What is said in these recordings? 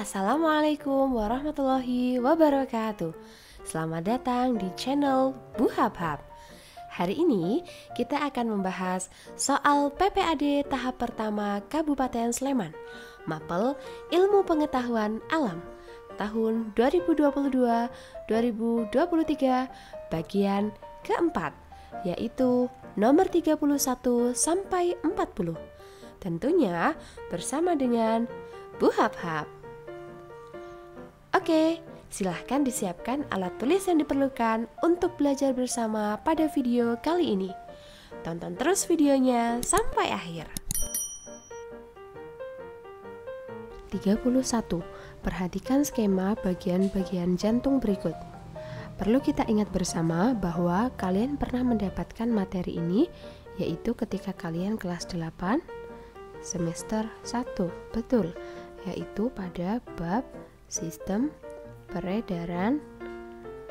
Assalamualaikum warahmatullahi wabarakatuh. Selamat datang di channel Buhabhab. Hari ini kita akan membahas soal PPAD tahap pertama Kabupaten Sleman, Mapel Ilmu Pengetahuan Alam tahun 2022-2023 bagian keempat, yaitu nomor 31 sampai 40. Tentunya bersama dengan Buhabhab. Oke, silahkan disiapkan alat tulis yang diperlukan untuk belajar bersama pada video kali ini. Tonton terus videonya sampai akhir. 31. Perhatikan skema bagian-bagian jantung berikut. Perlu kita ingat bersama bahwa kalian pernah mendapatkan materi ini, yaitu ketika kalian kelas 8 semester 1. Betul, yaitu pada bab sistem peredaran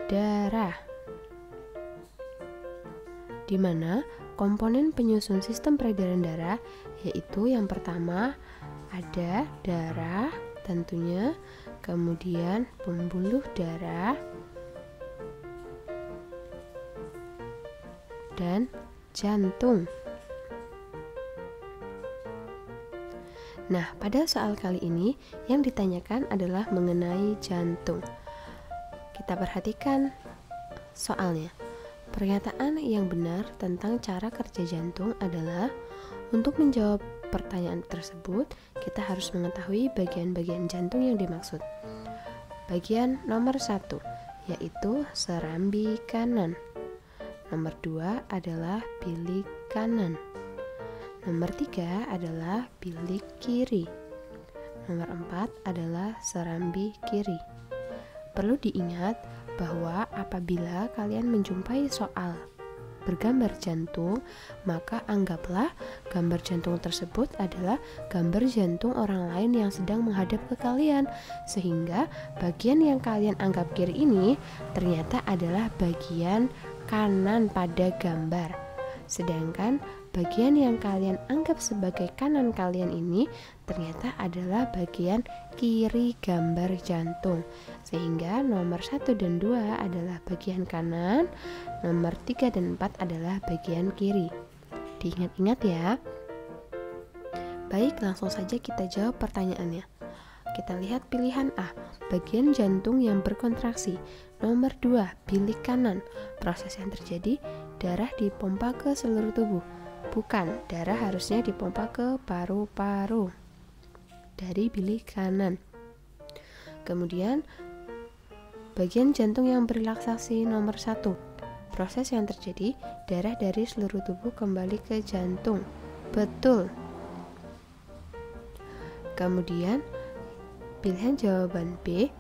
darah, di mana komponen penyusun sistem peredaran darah yaitu yang pertama ada darah tentunya, kemudian pembuluh darah dan jantung. Nah, pada soal kali ini yang ditanyakan adalah mengenai jantung. Kita perhatikan soalnya. Pernyataan yang benar tentang cara kerja jantung adalah untuk menjawab pertanyaan tersebut, kita harus mengetahui bagian-bagian jantung yang dimaksud. Bagian nomor 1, yaitu serambi kanan. Nomor 2 adalah bilik kanan. Nomor 3 adalah bilik kiri. Nomor 4 adalah serambi kiri. Perlu diingat bahwa apabila kalian menjumpai soal bergambar jantung, maka anggaplah gambar jantung tersebut adalah gambar jantung orang lain yang sedang menghadap ke kalian, sehingga bagian yang kalian anggap kiri ini ternyata adalah bagian kanan pada gambar. Sedangkan bagian yang kalian anggap sebagai kanan kalian ini ternyata adalah bagian kiri gambar jantung. Sehingga nomor 1 dan 2 adalah bagian kanan, nomor 3 dan 4 adalah bagian kiri. Diingat-ingat ya. Baik, langsung saja kita jawab pertanyaannya. Kita lihat pilihan A, bagian jantung yang berkontraksi. Nomor 2, bilik kanan. Proses yang terjadi, darah dipompa ke seluruh tubuh. Bukan, darah harusnya dipompa ke paru-paru dari bilik kanan. Kemudian, bagian jantung yang berrelaksasi nomor 1. Proses yang terjadi, darah dari seluruh tubuh kembali ke jantung. Betul. Kemudian, pilihan jawaban B,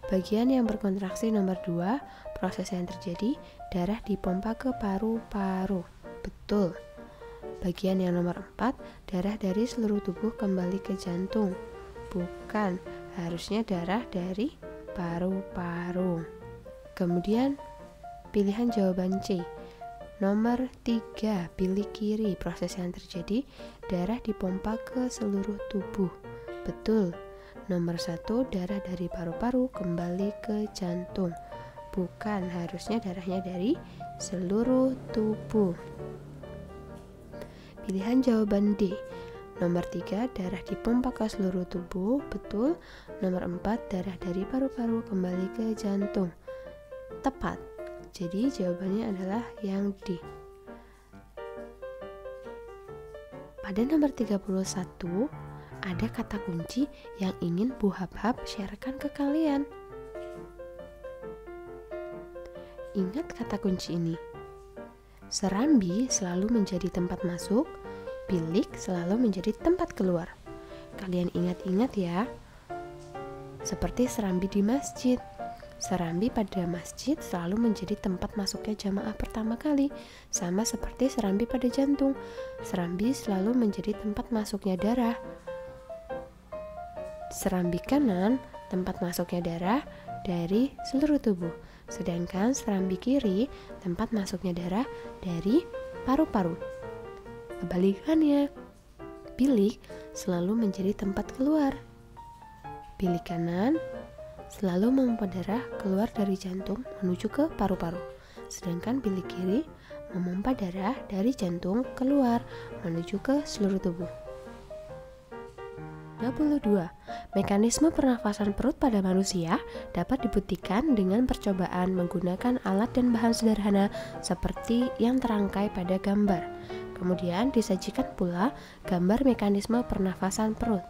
bagian yang berkontraksi nomor 2, proses yang terjadi, darah dipompa ke paru-paru. Betul. Bagian yang nomor 4, darah dari seluruh tubuh kembali ke jantung. Bukan, harusnya darah dari paru-paru. Kemudian, pilihan jawaban C, nomor 3, bilik kiri, proses yang terjadi, darah dipompa ke seluruh tubuh. Betul. Nomor 1, darah dari paru-paru kembali ke jantung. Bukan, harusnya darahnya dari seluruh tubuh. Pilihan jawaban D, nomor 3, darah dipompa ke seluruh tubuh. Betul. Nomor 4, darah dari paru-paru kembali ke jantung. Tepat. Jadi jawabannya adalah yang D. Pada nomor 31 ada kata kunci yang ingin Buhabhab sharekan ke kalian. Ingat kata kunci ini. Serambi selalu menjadi tempat masuk, bilik selalu menjadi tempat keluar. Kalian ingat-ingat ya. Seperti serambi di masjid. Serambi pada masjid selalu menjadi tempat masuknya jamaah pertama kali, sama seperti serambi pada jantung. Serambi selalu menjadi tempat masuknya darah. Serambi kanan, tempat masuknya darah dari seluruh tubuh. Sedangkan serambi kiri, tempat masuknya darah dari paru-paru. Kebalikannya, bilik selalu menjadi tempat keluar. Bilik kanan selalu memompa darah keluar dari jantung menuju ke paru-paru, sedangkan bilik kiri memompa darah dari jantung keluar menuju ke seluruh tubuh. 22. Mekanisme pernafasan perut pada manusia dapat dibuktikan dengan percobaan menggunakan alat dan bahan sederhana seperti yang terangkai pada gambar. Kemudian disajikan pula gambar mekanisme pernafasan perut.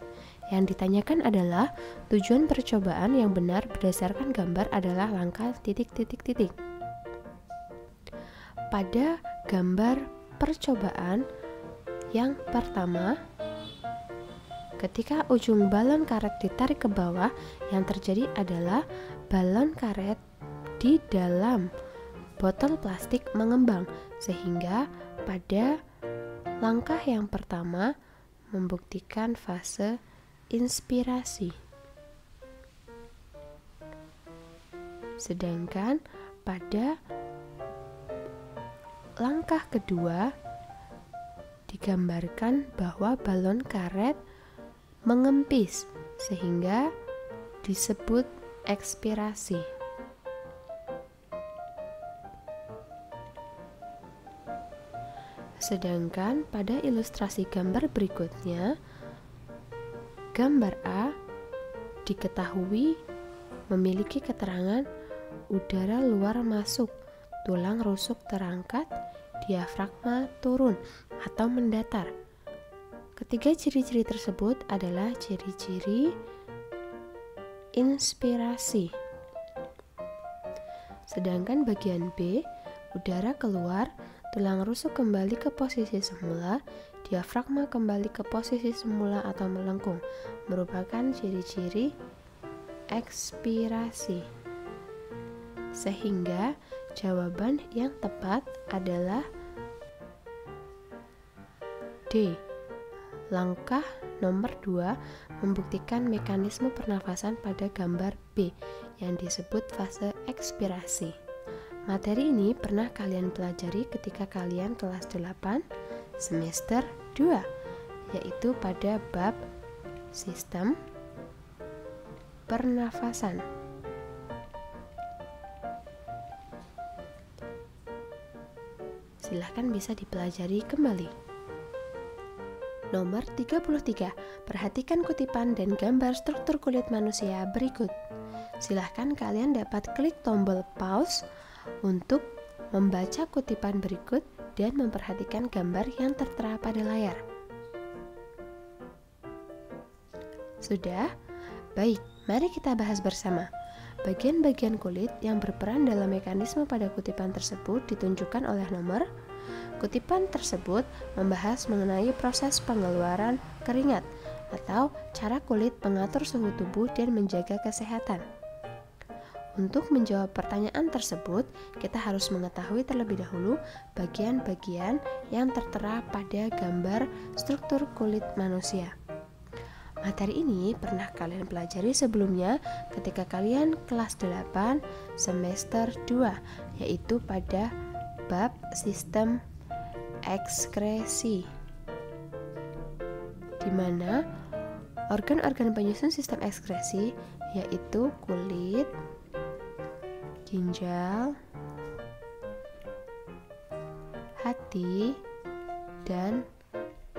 Yang ditanyakan adalah tujuan percobaan yang benar berdasarkan gambar adalah langkah titik-titik-titik. Pada gambar percobaan yang pertama, ketika ujung balon karet ditarik ke bawah, yang terjadi adalah balon karet di dalam botol plastik mengembang, sehingga pada langkah yang pertama membuktikan fase inspirasi. Sedangkan pada langkah kedua digambarkan bahwa balon karet mengempis sehingga disebut ekspirasi. Sedangkan pada ilustrasi gambar berikutnya, gambar A diketahui memiliki keterangan udara luar masuk, tulang rusuk terangkat, diafragma turun atau mendatar. Ketiga ciri-ciri tersebut adalah ciri-ciri inspirasi. Sedangkan bagian B, udara keluar, tulang rusuk kembali ke posisi semula, diafragma kembali ke posisi semula atau melengkung, merupakan ciri-ciri ekspirasi. Sehingga jawaban yang tepat adalah D. Langkah nomor 2 membuktikan mekanisme pernafasan pada gambar B yang disebut fase ekspirasi. Materi ini pernah kalian pelajari ketika kalian kelas 8 semester 2, yaitu pada bab sistem pernafasan. Silahkan bisa dipelajari kembali. Nomor 33. Perhatikan kutipan dan gambar struktur kulit manusia berikut. Silahkan kalian dapat klik tombol pause untuk membaca kutipan berikut dan memperhatikan gambar yang tertera pada layar. Sudah? Baik, mari kita bahas bersama. Bagian-bagian kulit yang berperan dalam mekanisme pada kutipan tersebut ditunjukkan oleh nomor. Kutipan tersebut membahas mengenai proses pengeluaran keringat atau cara kulit mengatur suhu tubuh dan menjaga kesehatan. Untuk menjawab pertanyaan tersebut, kita harus mengetahui terlebih dahulu bagian-bagian yang tertera pada gambar struktur kulit manusia. Materi ini pernah kalian pelajari sebelumnya ketika kalian kelas 8 semester 2, yaitu pada bab sistem ekskresi, di mana organ-organ penyusun sistem ekskresi yaitu kulit, ginjal, hati, dan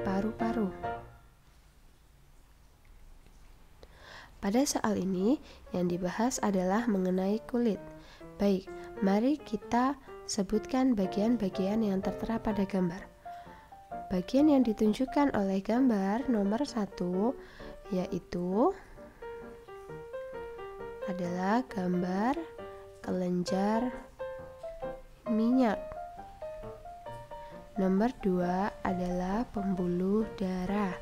paru-paru. Pada soal ini yang dibahas adalah mengenai kulit. Baik, mari kita sebutkan bagian-bagian yang tertera pada gambar. Bagian yang ditunjukkan oleh gambar nomor 1 yaitu adalah gambar kelenjar minyak. Nomor 2 adalah pembuluh darah.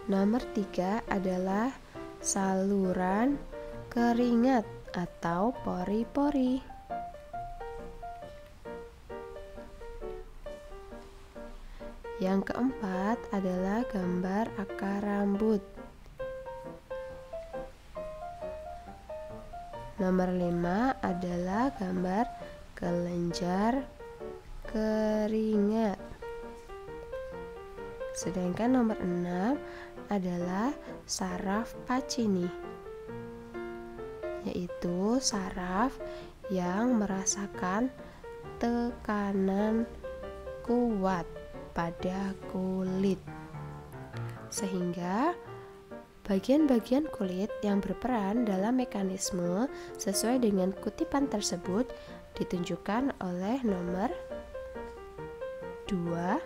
Nomor 3 adalah saluran keringat atau pori-pori. Yang keempat adalah gambar akar rambut. Nomor 5 adalah gambar kelenjar keringat. Sedangkan nomor 6 adalah saraf Pacini, yaitu saraf yang merasakan tekanan kuat pada kulit, sehingga bagian-bagian kulit yang berperan dalam mekanisme sesuai dengan kutipan tersebut ditunjukkan oleh nomor 2,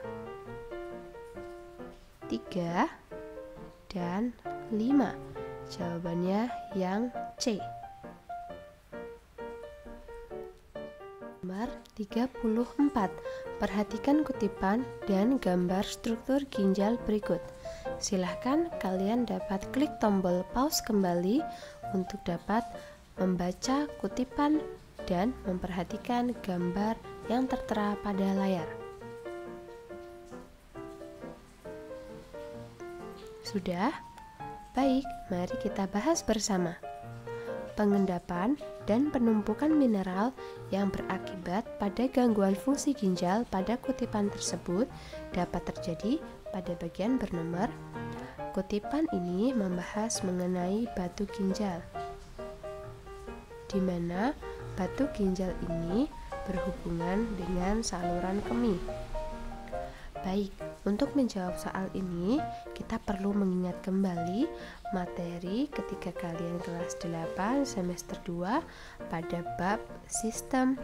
3, dan 5. Jawabannya yang C. Nomor 34. Perhatikan kutipan dan gambar struktur ginjal berikut. Silahkan kalian dapat klik tombol pause kembali untuk dapat membaca kutipan dan memperhatikan gambar yang tertera pada layar. Sudah? Baik, mari kita bahas bersama. Pengendapan dan penumpukan mineral yang berakibat pada gangguan fungsi ginjal pada kutipan tersebut dapat terjadi pada bagian bernomor. Kutipan ini membahas mengenai batu ginjal, di mana batu ginjal ini berhubungan dengan saluran kemih. Baik, untuk menjawab soal ini, kita perlu mengingat kembali materi ketika kalian kelas 8 semester 2 pada bab sistem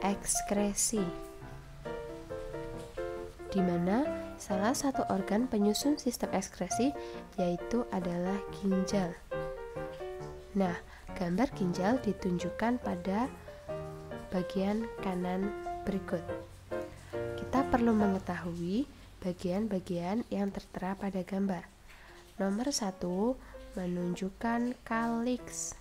ekskresi, di mana salah satu organ penyusun sistem ekskresi yaitu adalah ginjal. Nah, gambar ginjal ditunjukkan pada bagian kanan berikut. Kita perlu mengetahui bagian-bagian yang tertera pada gambar. Nomor 1 menunjukkan kaliks.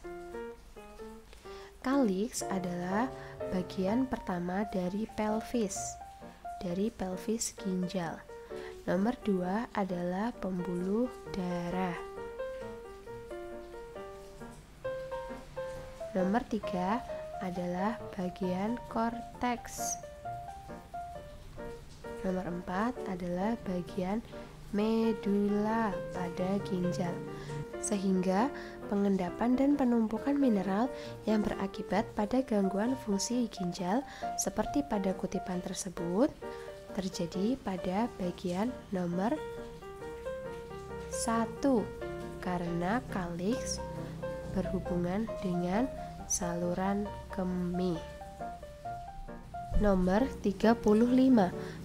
Kaliks adalah bagian pertama dari pelvis ginjal. Nomor 2 adalah pembuluh darah. Nomor 3 adalah bagian korteks. Nomor 4 adalah bagian medula pada ginjal. Sehingga pengendapan dan penumpukan mineral yang berakibat pada gangguan fungsi ginjal seperti pada kutipan tersebut terjadi pada bagian nomor 1 karena kaliks berhubungan dengan saluran kemih. Nomor 35.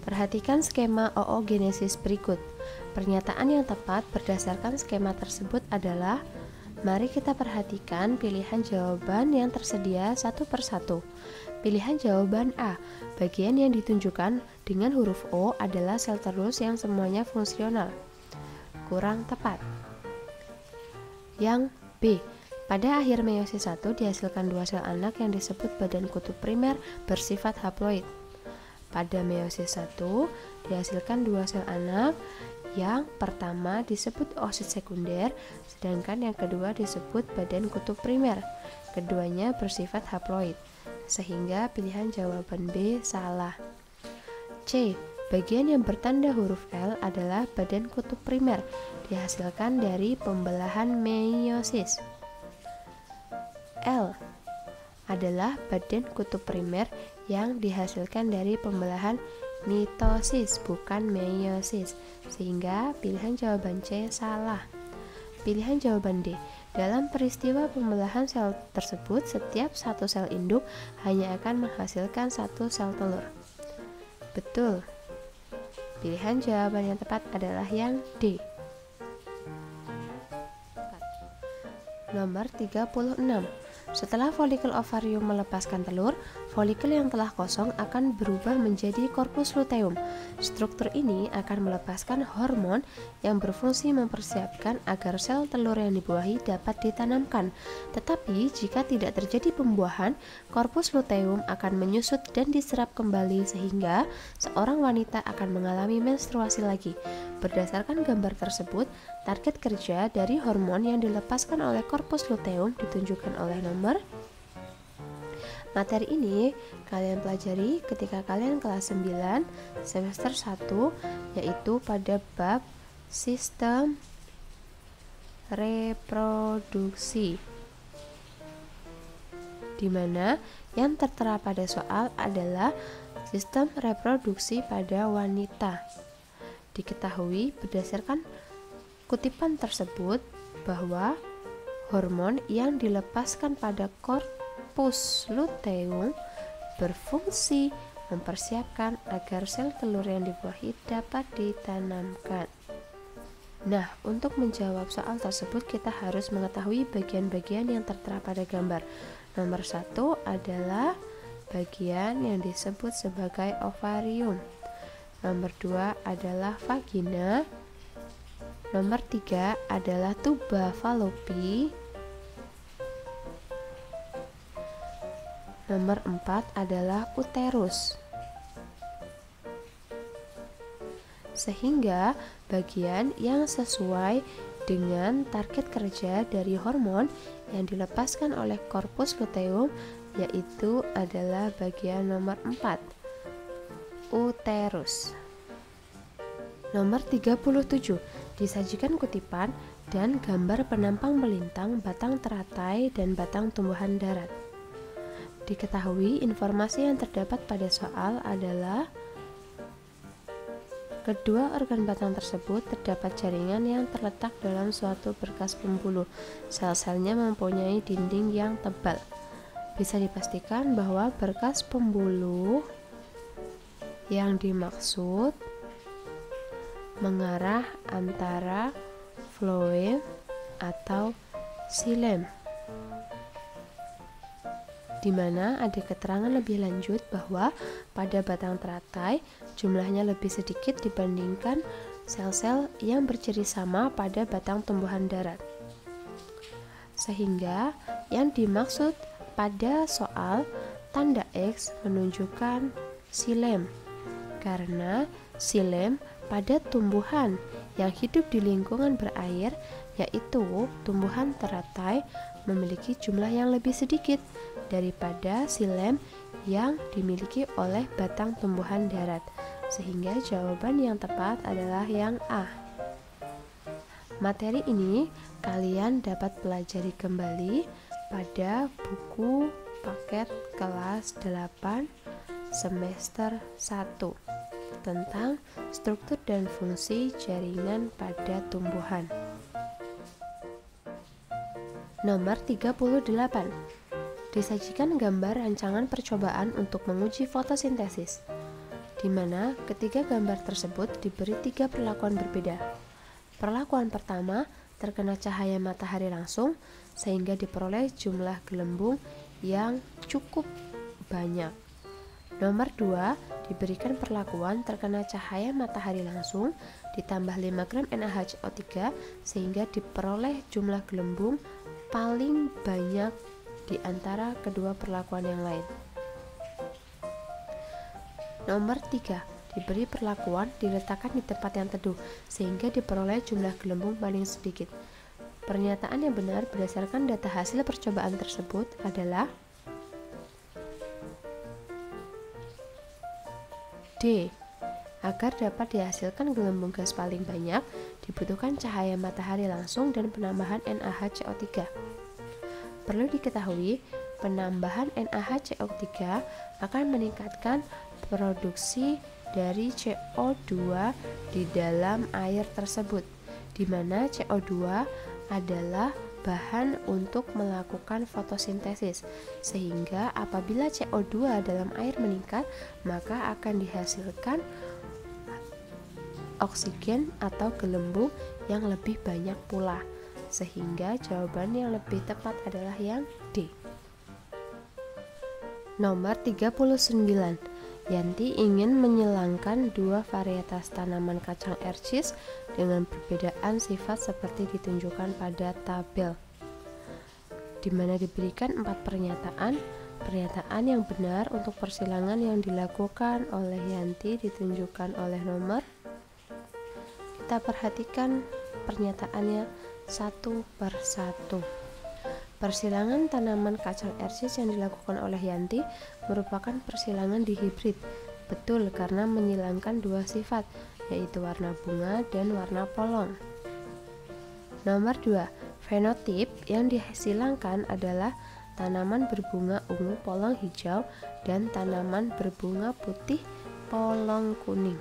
Perhatikan skema oogenesis berikut. Pernyataan yang tepat berdasarkan skema tersebut adalah, mari kita perhatikan pilihan jawaban yang tersedia satu persatu. Pilihan jawaban A, bagian yang ditunjukkan dengan huruf O adalah sel telus yang semuanya fungsional. Kurang tepat. Yang B, pada akhir meiosis 1 dihasilkan 2 sel anak yang disebut badan kutub primer bersifat haploid. Pada meiosis 1 dihasilkan 2 sel anak, yang pertama disebut oosit sekunder, sedangkan yang kedua disebut badan kutub primer. Keduanya bersifat haploid, sehingga pilihan jawaban B salah. C, bagian yang bertanda huruf L adalah badan kutub primer, dihasilkan dari pembelahan meiosis. L adalah badan kutub primer yang dihasilkan dari pembelahan mitosis, bukan meiosis, sehingga pilihan jawaban C salah. Pilihan jawaban D, dalam peristiwa pembelahan sel tersebut, setiap satu sel induk hanya akan menghasilkan satu sel telur. Betul. Pilihan jawaban yang tepat adalah yang D. Nomor 36. Setelah folikel ovarium melepaskan telur, folikel yang telah kosong akan berubah menjadi korpus luteum. Struktur ini akan melepaskan hormon yang berfungsi mempersiapkan agar sel telur yang dibuahi dapat ditanamkan. Tetapi jika tidak terjadi pembuahan, korpus luteum akan menyusut dan diserap kembali sehingga seorang wanita akan mengalami menstruasi lagi. Berdasarkan gambar tersebut, target kerja dari hormon yang dilepaskan oleh korpus luteum ditunjukkan oleh nomor Materi ini kalian pelajari ketika kalian kelas 9 semester 1, yaitu pada bab sistem reproduksi, di mana yang tertera pada soal adalah sistem reproduksi pada wanita. Diketahui berdasarkan kutipan tersebut bahwa hormon yang dilepaskan pada korpus luteum berfungsi mempersiapkan agar sel telur yang dibuahi dapat ditanamkan. Nah, untuk menjawab soal tersebut kita harus mengetahui bagian-bagian yang tertera pada gambar. Nomor 1 adalah bagian yang disebut sebagai ovarium. Nomor 2 adalah vagina. Nomor 3 adalah tuba fallopi. Nomor 4 adalah uterus. Sehingga bagian yang sesuai dengan target kerja dari hormon yang dilepaskan oleh korpus luteum yaitu adalah bagian nomor 4, uterus. Nomor 37, disajikan kutipan dan gambar penampang melintang, batang teratai, dan batang tumbuhan darat. Diketahui informasi yang terdapat pada soal adalah kedua organ batang tersebut terdapat jaringan yang terletak dalam suatu berkas pembuluh. Sel-selnya mempunyai dinding yang tebal. Bisa dipastikan bahwa berkas pembuluh yang dimaksud mengarah antara floem atau xilem, di mana ada keterangan lebih lanjut bahwa pada batang teratai jumlahnya lebih sedikit dibandingkan sel-sel yang berciri sama pada batang tumbuhan darat. Sehingga yang dimaksud pada soal tanda X menunjukkan xilem, karena xilem pada tumbuhan yang hidup di lingkungan berair, yaitu tumbuhan teratai, memiliki jumlah yang lebih sedikit daripada xilem yang dimiliki oleh batang tumbuhan darat. Sehingga jawaban yang tepat adalah yang A. Materi ini kalian dapat pelajari kembali pada buku paket kelas 8 semester 1 tentang struktur dan fungsi jaringan pada tumbuhan. Nomor 38. Disajikan gambar rancangan percobaan untuk menguji fotosintesis, di mana ketiga gambar tersebut diberi 3 perlakuan berbeda. Perlakuan pertama, terkena cahaya matahari langsung sehingga diperoleh jumlah gelembung yang cukup banyak. Nomor 2, diberikan perlakuan terkena cahaya matahari langsung ditambah 5 gram NaHCO3 sehingga diperoleh jumlah gelembung paling banyak di antara kedua perlakuan yang lain. Nomor 3, diberi perlakuan diletakkan di tempat yang teduh sehingga diperoleh jumlah gelembung paling sedikit. Pernyataan yang benar berdasarkan data hasil percobaan tersebut adalah D. Agar dapat dihasilkan gelembung gas paling banyak, dibutuhkan cahaya matahari langsung dan penambahan NaHCO3. Perlu diketahui, penambahan NaHCO3 akan meningkatkan produksi dari CO2 di dalam air tersebut, di mana CO2 adalah bahan untuk melakukan fotosintesis, sehingga apabila CO2 dalam air meningkat, maka akan dihasilkan oksigen atau gelembung yang lebih banyak pula, sehingga jawaban yang lebih tepat adalah yang D. Nomor 39. Yanti ingin menyilangkan 2 varietas tanaman kacang ercis dengan perbedaan sifat seperti ditunjukkan pada tabel, di mana diberikan 4 pernyataan. Pernyataan yang benar untuk persilangan yang dilakukan oleh Yanti ditunjukkan oleh nomor. Kita perhatikan pernyataannya satu per satu. Persilangan tanaman kacang RC yang dilakukan oleh Yanti merupakan persilangan dihibrid. Betul, karena menyilangkan dua sifat, yaitu warna bunga dan warna polong. Nomor 2, fenotip yang dihasilkan adalah tanaman berbunga ungu polong hijau dan tanaman berbunga putih polong kuning.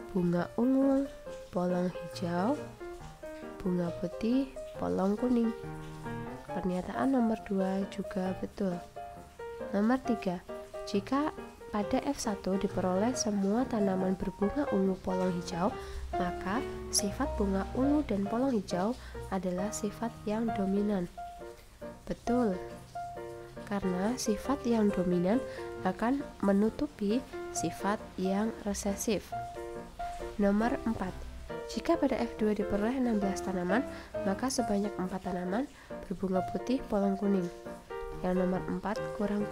Bunga ungu, polong hijau, bunga putih, polong kuning. Pernyataan nomor 2 juga betul. Nomor 3, jika pada F1 diperoleh semua tanaman berbunga ungu polong hijau, maka sifat bunga ungu dan polong hijau adalah sifat yang dominan. Betul, karena sifat yang dominan akan menutupi sifat yang resesif. Nomor 4, jika pada F2 diperoleh 16 tanaman, maka sebanyak 4 tanaman berbunga putih polong kuning. Yang nomor 4 kurang.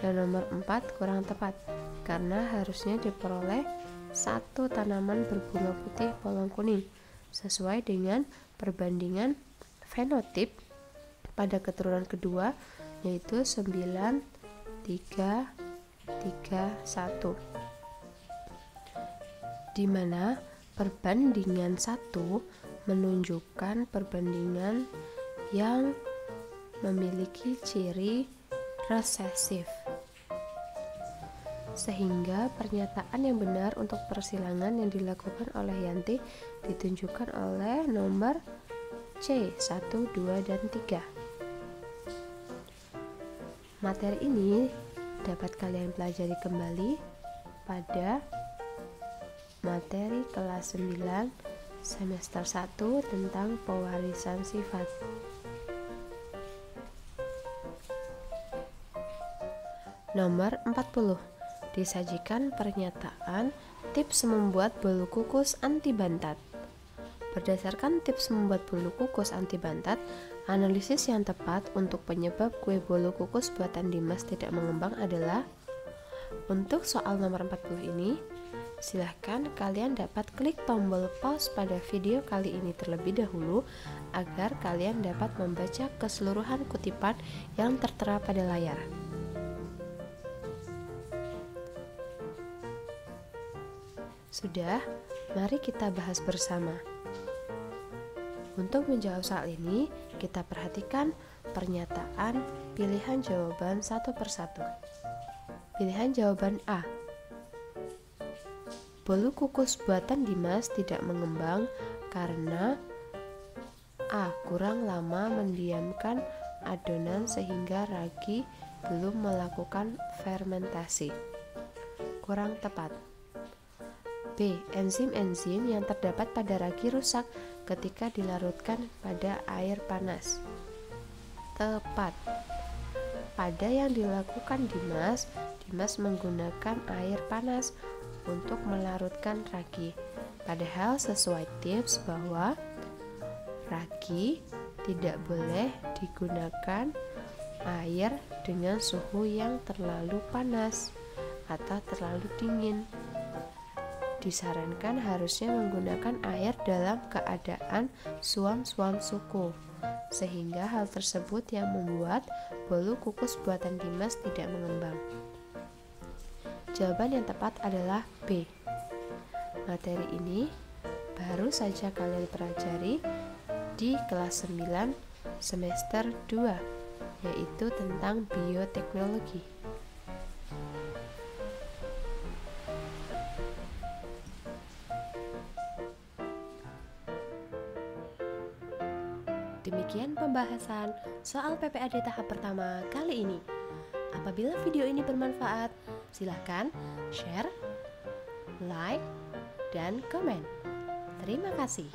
Yang nomor 4 kurang tepat, karena harusnya diperoleh 1 tanaman berbunga putih polong kuning, sesuai dengan perbandingan fenotip pada keturunan kedua, yaitu 9, 3, 3, 1. Di mana perbandingan 1 menunjukkan perbandingan yang memiliki ciri resesif. Sehingga pernyataan yang benar untuk persilangan yang dilakukan oleh Yanti ditunjukkan oleh nomor C, 1, 2, dan 3. Materi ini dapat kalian pelajari kembali pada materi kelas 9 semester 1 tentang pewarisan sifat. Nomor 40. Disajikan pernyataan tips membuat bolu kukus anti bantat. Berdasarkan tips membuat bolu kukus anti bantat, analisis yang tepat untuk penyebab kue bolu kukus buatan Dimas tidak mengembang adalah. Untuk soal nomor 40 ini, silahkan kalian dapat klik tombol pause pada video kali ini terlebih dahulu agar kalian dapat membaca keseluruhan kutipan yang tertera pada layar. Sudah, mari kita bahas bersama. Untuk menjawab soal ini, kita perhatikan pernyataan pilihan jawaban satu persatu. Pilihan jawaban A. Bolu kukus buatan Dimas tidak mengembang karena A. Kurang lama mendiamkan adonan sehingga ragi belum melakukan fermentasi. Kurang tepat. B. Enzim-enzim yang terdapat pada ragi rusak ketika dilarutkan pada air panas. Tepat. Pada yang dilakukan Dimas menggunakan air panas untuk melarutkan ragi. Padahal sesuai tips bahwa ragi tidak boleh digunakan air dengan suhu yang terlalu panas atau terlalu dingin. Disarankan harusnya menggunakan air dalam keadaan suam-suam suku, sehingga hal tersebut yang membuat bolu kukus buatan Dimas tidak mengembang. Jawaban yang tepat adalah B. Materi ini baru saja kalian pelajari di kelas 9 semester 2, yaitu tentang bioteknologi. Demikian pembahasan soal PPAD tahap pertama kali ini. Apabila video ini bermanfaat, silahkan share, like, dan komen. Terima kasih.